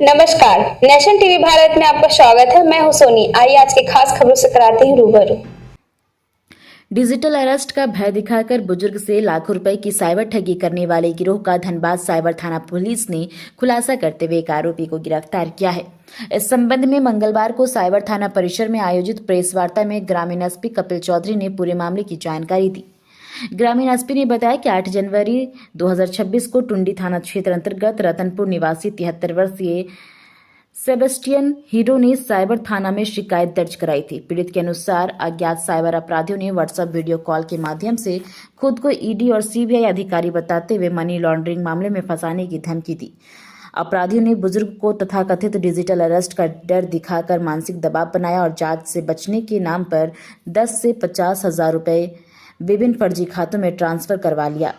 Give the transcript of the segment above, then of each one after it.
नमस्कार, nation TV Bharat में आपका स्वागत है। मैं हूं सोनी। आइए आज की खास खबरों से कराते हैं रूबरू। डिजिटल अरेस्ट का भय दिखाकर बुजुर्ग से लाखों रुपए की साइबर ठगी करने वाले गिरोह का धनबाद साइबर थाना पुलिस ने खुलासा करते हुए एक आरोपी को गिरफ्तार किया है। इस संबंध में मंगलवार को साइबर थाना परिसर में आयोजित प्रेस वार्ता में ग्रामीण एसपी कपिल चौधरी ने पूरे मामले की जानकारी दी। ग्रामीण एसपी ने बताया कि 8 जनवरी 2026 को टुंडी थाना क्षेत्र अंतर्गत रतनपुर निवासी 73 वर्षीय सेबेस्टियन हीरो ने साइबर थाना में शिकायत दर्ज कराई थी। पीड़ित के अनुसार अज्ञात साइबर अपराधियों ने व्हाट्सएप वीडियो कॉल के माध्यम से खुद को ईडी और सीबीआई अधिकारी बताते हुए मनी लॉन्ड्रिंग मामले में फंसाने की धमकी दी। अपराधियों ने बुजुर्ग को तथाकथित डिजिटल अरेस्ट का डर दिखाकर मानसिक दबाव बनाया और जांच से बचने के नाम पर 10 से 50 हजार रुपए विभिन्न फर्जी खातों में ट्रांसफर करवा लिया।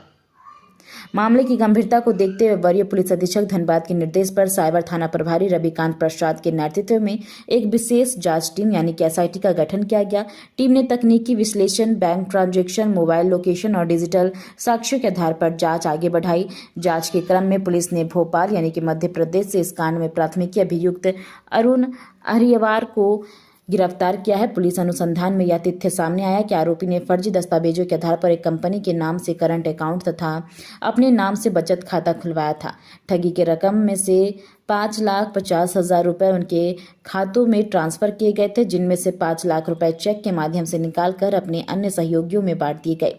मामले की गंभीरता को देखते हुए वरीय पुलिस अधीक्षक धनबाद के निर्देश पर साइबर थाना प्रभारी रविकांत प्रसाद के नेतृत्व में एक विशेष जांच टीम यानी कि एसआईटी का गठन किया गया। टीम ने तकनीकी विश्लेषण, बैंक ट्रांजैक्शन, मोबाइल लोकेशन और डिजिटल साक्ष्यों के आधार पर जांच आगे बढ़ाई। जांच के क्रम में पुलिस ने भोपाल यानी कि मध्य प्रदेश से इस कांड में प्राथमिकी अभियुक्त अरुण हरियवार को गिरफ्तार किया है। पुलिस अनुसंधान में यह तथ्य सामने आया कि आरोपी ने फर्जी दस्तावेजों के आधार पर एक कंपनी के नाम से करंट अकाउंट तथा अपने नाम से बचत खाता खुलवाया था। ठगी के रकम में से 5,50,000 रुपए उनके खातों में ट्रांसफर किए गए थे, जिनमें से 5 लाख रुपए चेक के माध्यम से निकालकर अपने अन्य सहयोगियों में बांट दिए गए।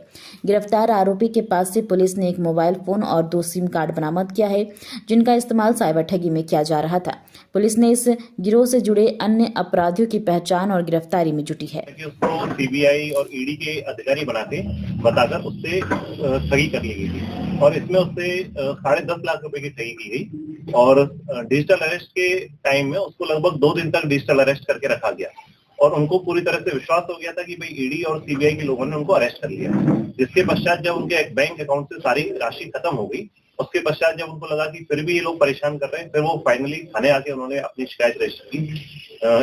गिरफ्तार आरोपी के पास से पुलिस ने एक मोबाइल फोन और 2 सिम कार्ड बरामद किया है, जिनका इस्तेमाल साइबर ठगी में किया जा रहा था। पुलिस ने इस गिरोह से जुड़े अन्य अपराधियों की पहचान और गिरफ्तारी में जुटी है। उसको सीबीआई और ईडी के अधिकारी बताकर उससे ठगी कर ली गई थी और इसमें उससे 10.5 लाख रुपए की ठगी की गई और डिजिटल अरेस्ट के टाइम में उसको लगभग 2 दिन तक डिजिटल अरेस्ट करके रखा गया और उनको पूरी तरह से विश्वास हो गया था कि भाई ईडी और सीबीआई के लोगों ने उनको अरेस्ट कर लिया। जिसके पश्चात जब उनके एक बैंक अकाउंट से सारी राशि खत्म हो गई, उसके पश्चात जब उनको लगा कि फिर भी ये लोग परेशान कर रहे हैं, फिर वो फाइनली थाने आके उन्होंने अपनी शिकायत रजिस्टर की।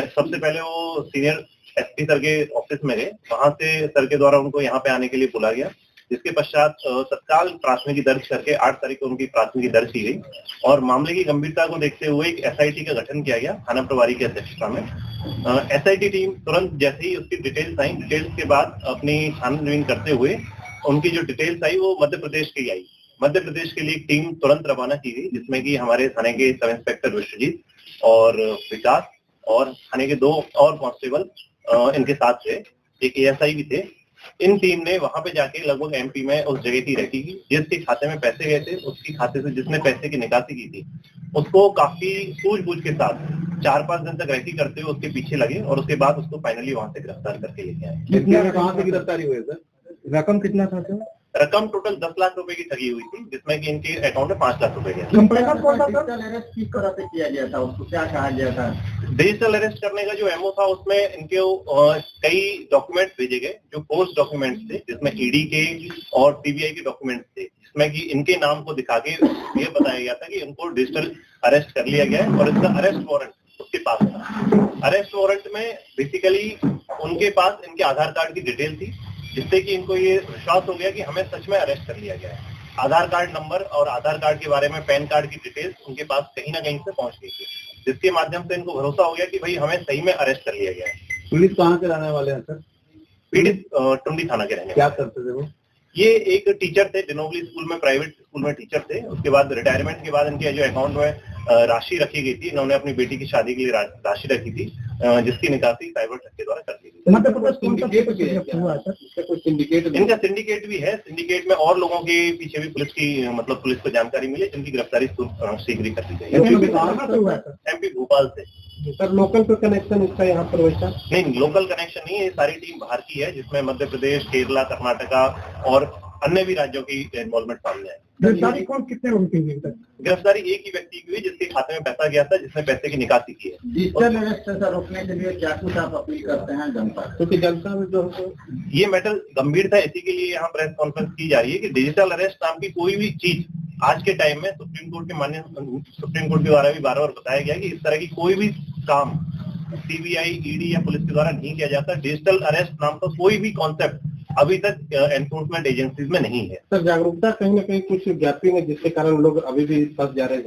सबसे पहले वो सीनियर एसपी सर के ऑफिस में गए, वहां से सर के द्वारा उनको यहाँ पे आने के लिए बुला गया। जिसके पश्चात तत्काल प्राथमिकी दर्ज करके 8 तारीख को उनकी प्राथमिकी दर्ज की गई और मामले की गंभीरता को देखते हुए एक एसआईटी का गठन किया गया थाना प्रभारी की अध्यक्षता में। एसआईटी टीम तुरंत जैसे ही उसकी डिटेल्स आई, डिटेल्स के बाद अपनी छानबीन करते हुए उनकी जो डिटेल्स आई वो मध्य प्रदेश की आई। मध्य प्रदेश के लिए एक टीम तुरंत रवाना की गई, जिसमें कि हमारे थाने के सब इंस्पेक्टर विश्वजीत और विकास और थाने के 2 और कांस्टेबल इनके साथ थे, एक एएसआई भी थे। इन टीम ने वहां पे जाके लगभग एमपी में उस जगह की रेकी की, जिसके खाते में पैसे गए थे, उसकी खाते से जिसने पैसे की निकासी की थी उसको काफी सूझबूझ के साथ 4-5 दिन तक रेकी करते हुए उसके पीछे लगे और उसके बाद उसको फाइनली वहां से गिरफ्तार करके लेके आए। कितना कहां से गिरफ्तारी हुई सर? रकम कितना था सर? रकम टोटल 10 लाख रुपए की ठगी हुई थी, जिसमें कि इनके अकाउंट में 5 लाख रुपए गए। डिजिटल अरेस्ट किस तरह से किया गया था, उसको क्या कहा गया था? डिजिटल अरेस्ट करने का जो एमओ था उसमें इनके कई डॉक्यूमेंट्स भेजे गए जो पोस्ट डॉक्यूमेंट्स थे, जिसमें ईडी के और सीबीआई के डॉक्यूमेंट्स थे, जिसमें कि इनके नाम को दिखा के ये बताया गया था कि इनको डिजिटल अरेस्ट कर लिया गया है और इसका अरेस्ट वारंट उसके पास था। अरेस्ट वारंट में बेसिकली उनके पास इनके आधार कार्ड की डिटेल थी, जिससे कि इनको ये विश्वास हो गया कि हमें सच में अरेस्ट कर लिया गया है। आधार कार्ड नंबर और आधार कार्ड के बारे में पैन कार्ड की डिटेल्स उनके पास कहीं ना कहीं से पहुंच गई थी, जिसके माध्यम से इनको भरोसा हो गया कि भाई हमें सही में अरेस्ट कर लिया गया है। पुलिस कहाँ के रहने वाले हैं सर? पीड़ित टुंडी थाना के रहने। क्या करते थे वो? ये एक टीचर थे, डिनोबली स्कूल में, प्राइवेट स्कूल में टीचर थे। उसके बाद रिटायरमेंट के बाद इनके जो अकाउंट में राशि रखी गई थी, इन्होंने अपनी बेटी की शादी के लिए राशि रखी थी, जिसकी निकासी साइबर ठग के द्वारा कर दी गई। इनका सिंडिकेट भी है। सिंडिकेट में और लोगों के पीछे भी पुलिस को जानकारी मिली, जिनकी गिरफ्तारी शीघ्र ही कर दी जाएगी। एमपी भोपाल से। सर लोकल का कनेक्शन इसका यहाँ पर वैसा नहीं, लोकल कनेक्शन नहीं है। ये सारी टीम बाहर की है, जिसमें मध्य प्रदेश, केरला, कर्नाटका और अन्य भी राज्यों की इन्वॉल्वमेंट सामने आई। गिरफ्तारी कौन कितने लोगों की हुई? गिरफ्तारी एक ही व्यक्ति की हुई, जिसके खाते में पैसा गया था, जिसने पैसे की निकासी की है। डिजिटल अरेस्ट से रोकने के लिए क्या कुछ आप अपील करते हैं जनता? क्योंकि जनता में जो ये मैटर गंभीर था, इसी के लिए यहाँ प्रेस कॉन्फ्रेंस की जा रही है कि डिजिटल अरेस्ट नाम की कोई भी चीज आज के टाइम में सुप्रीम कोर्ट के द्वारा भी बार-बार बताया गया कि इस तरह की कोई भी काम सीबीआई, ईडी या पुलिस के द्वारा नहीं किया जाता। डिजिटल अरेस्ट नाम का कोई भी कॉन्सेप्ट अभी तक एनफोर्समेंट एजेंसीज में नहीं है। सर जागरूकता कहीं ना कहीं कुछ ज्ञापी में, जिसके कारण लोग अभी भी फंस जा रहे हैं।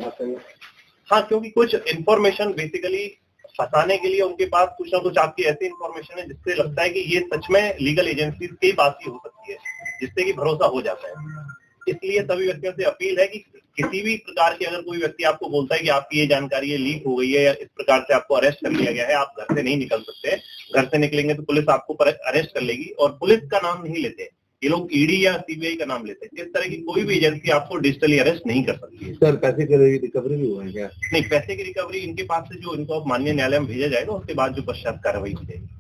हाँ, क्योंकि कुछ इन्फॉर्मेशन बेसिकली फंसाने के लिए उनके पास कुछ ना कुछ आपकी ऐसी इन्फॉर्मेशन है जिससे लगता है कि ये सच में लीगल एजेंसीज के पास ही हो सकती है, जिससे कि भरोसा हो जाता है। इसलिए सभी व्यक्तियों से अपील है कि किसी भी प्रकार की अगर कोई व्यक्ति आपको बोलता है कि आपकी ये जानकारी ये लीक हो गई है या इस प्रकार से आपको अरेस्ट कर लिया गया है, आप घर से नहीं निकल सकते। घर से निकलेंगे तो पुलिस आपको अरेस्ट कर लेगी और पुलिस का नाम नहीं लेते, ये लोग ईडी या सीबीआई का नाम लेते हैं। इस तरह की कोई भी एजेंसी आपको डिजिटली अरेस्ट नहीं कर सकती है। सर पैसे की रिकवरी भी हुआ है क्या? नहीं, पैसे की रिकवरी इनके पास से जो इनको माननीय न्यायालय में भेजा जाएगा उसके बाद जो पश्चात कार्रवाई की जाएगी।